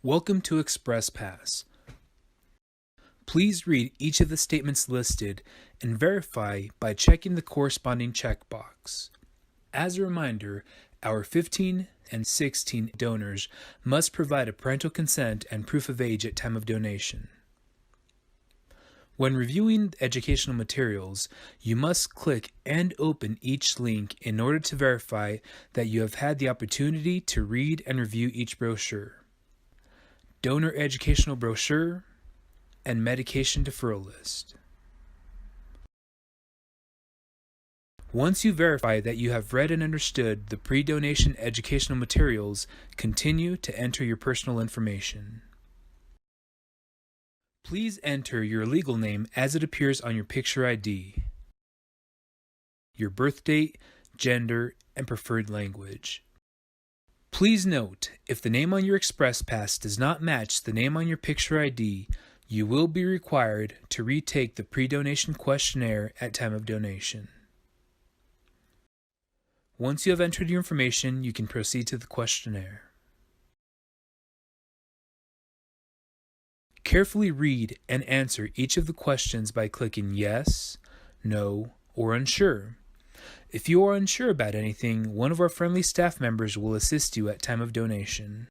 Welcome to ExpressPass. Please read each of the statements listed and verify by checking the corresponding checkbox. As a reminder, our 15 and 16 donors must provide a parental consent and proof of age at time of donation. When reviewing educational materials, you must click and open each link in order to verify that you have had the opportunity to read and review each brochure, donor educational brochure, and medication deferral list. Once you verify that you have read and understood the pre-donation educational materials, continue to enter your personal information. Please enter your legal name as it appears on your picture ID, your birth date, gender, and preferred language. Please note, if the name on your ExpressPass does not match the name on your picture ID, you will be required to retake the pre-donation questionnaire at time of donation. Once you have entered your information, you can proceed to the questionnaire. Carefully read and answer each of the questions by clicking yes, no, or unsure. If you are unsure about anything, one of our friendly staff members will assist you at time of donation.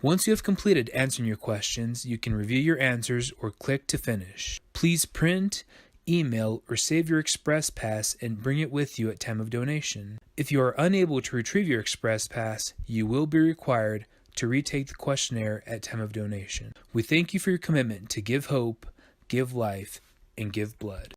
Once you have completed answering your questions, you can review your answers or click to finish. Please print, email, or save your ExpressPass and bring it with you at time of donation. If you are unable to retrieve your ExpressPass, you will be required to retake the questionnaire at time of donation. We thank you for your commitment to give hope, give life, and give blood.